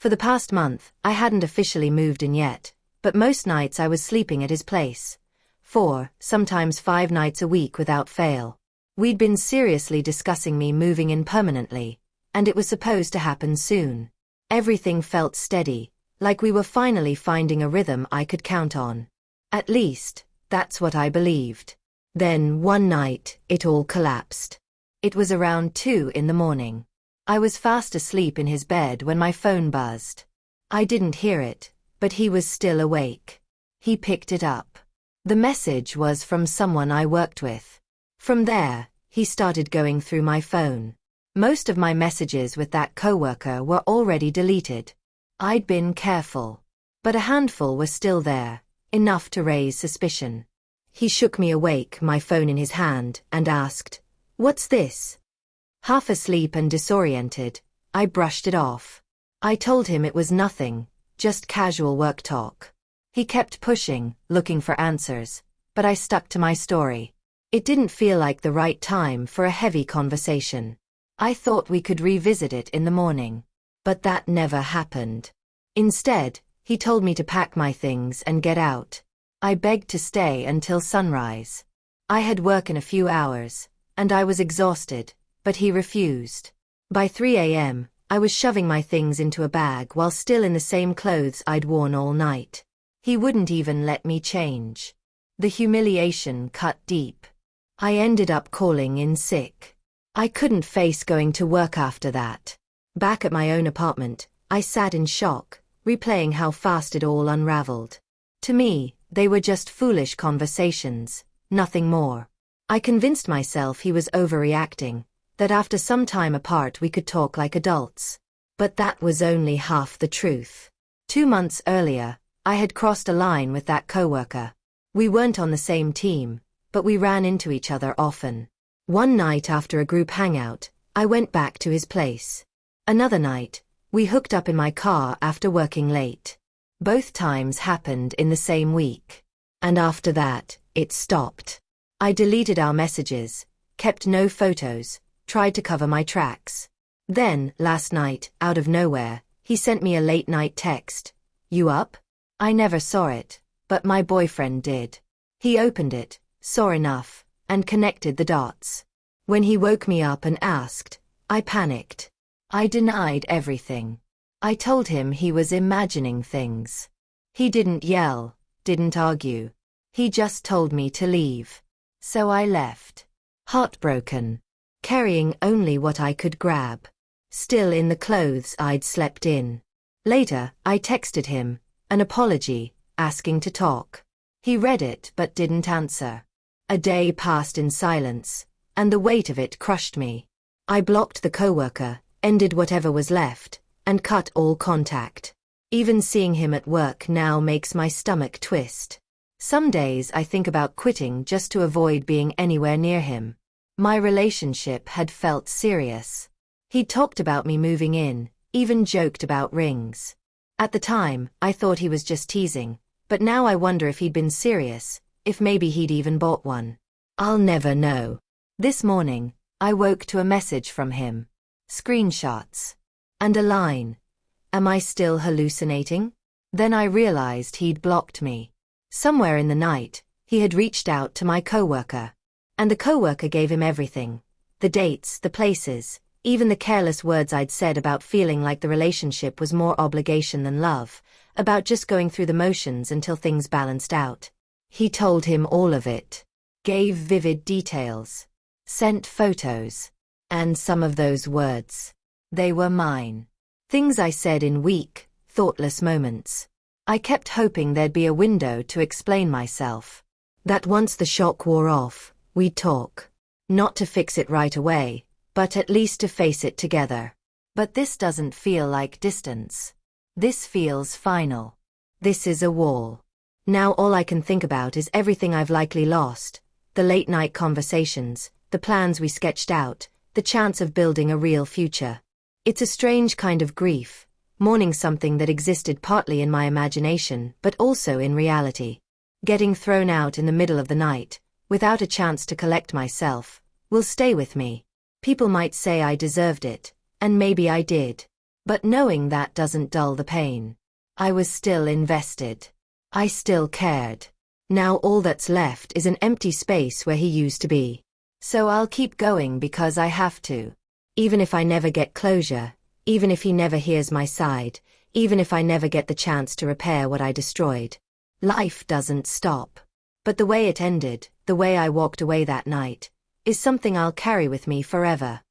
For the past month, I hadn't officially moved in yet, but most nights I was sleeping at his place. 4, sometimes 5 nights a week without fail. We'd been seriously discussing me moving in permanently, and it was supposed to happen soon. Everything felt steady, like we were finally finding a rhythm I could count on. At least, that's what I believed. Then, one night, it all collapsed. It was around 2 in the morning. I was fast asleep in his bed when my phone buzzed. I didn't hear it, but he was still awake. He picked it up. The message was from someone I worked with. From there, he started going through my phone. Most of my messages with that coworker were already deleted. I'd been careful. But a handful were still there, enough to raise suspicion. He shook me awake, my phone in his hand, and asked, "What's this?" Half asleep and disoriented, I brushed it off. I told him it was nothing, just casual work talk. He kept pushing, looking for answers, but I stuck to my story. It didn't feel like the right time for a heavy conversation. I thought we could revisit it in the morning. But that never happened. Instead, he told me to pack my things and get out. I begged to stay until sunrise. I had work in a few hours, and I was exhausted, but he refused. By 3 a.m., I was shoving my things into a bag while still in the same clothes I'd worn all night. He wouldn't even let me change. The humiliation cut deep. I ended up calling in sick. I couldn't face going to work after that. Back at my own apartment, I sat in shock, replaying how fast it all unraveled. To me, they were just foolish conversations, nothing more. I convinced myself he was overreacting, that after some time apart we could talk like adults. But that was only half the truth. 2 months earlier, I had crossed a line with that coworker. We weren't on the same team, but we ran into each other often. One night after a group hangout, I went back to his place. Another night, we hooked up in my car after working late. Both times happened in the same week. And after that, it stopped. I deleted our messages, kept no photos, tried to cover my tracks. Then, last night, out of nowhere, he sent me a late-night text. "You up?" I never saw it, but my boyfriend did. He opened it, saw enough, and connected the dots. When he woke me up and asked, I panicked. I denied everything. I told him he was imagining things. He didn't yell, didn't argue. He just told me to leave. So I left. Heartbroken. Carrying only what I could grab. Still in the clothes I'd slept in. Later, I texted him, an apology, asking to talk. He read it but didn't answer. A day passed in silence, and the weight of it crushed me. I blocked the coworker, ended whatever was left, and cut all contact. Even seeing him at work now makes my stomach twist. Some days I think about quitting just to avoid being anywhere near him. My relationship had felt serious. He talked about me moving in, even joked about rings. At the time, I thought he was just teasing, but now I wonder if he'd been serious, if maybe he'd even bought one. I'll never know. This morning, I woke to a message from him. Screenshots. And a line. Am I still hallucinating? Then I realized he'd blocked me. Somewhere in the night, he had reached out to my coworker. And the coworker gave him everything. The dates, the places, even the careless words I'd said about feeling like the relationship was more obligation than love, about just going through the motions until things balanced out. He told him all of it. Gave vivid details. Sent photos. And some of those words. They were mine. Things I said in weak, thoughtless moments. I kept hoping there'd be a window to explain myself. That once the shock wore off, we'd talk. Not to fix it right away, but at least to face it together. But this doesn't feel like distance. This feels final. This is a wall. Now all I can think about is everything I've likely lost. The late-night conversations, the plans we sketched out, the chance of building a real future. It's a strange kind of grief, mourning something that existed partly in my imagination but also in reality. Getting thrown out in the middle of the night, without a chance to collect myself, will stay with me. People might say I deserved it, and maybe I did. But knowing that doesn't dull the pain. I was still invested. I still cared. Now all that's left is an empty space where he used to be. So I'll keep going because I have to. Even if I never get closure, even if he never hears my side, even if I never get the chance to repair what I destroyed. Life doesn't stop. But the way it ended, the way I walked away that night, is something I'll carry with me forever.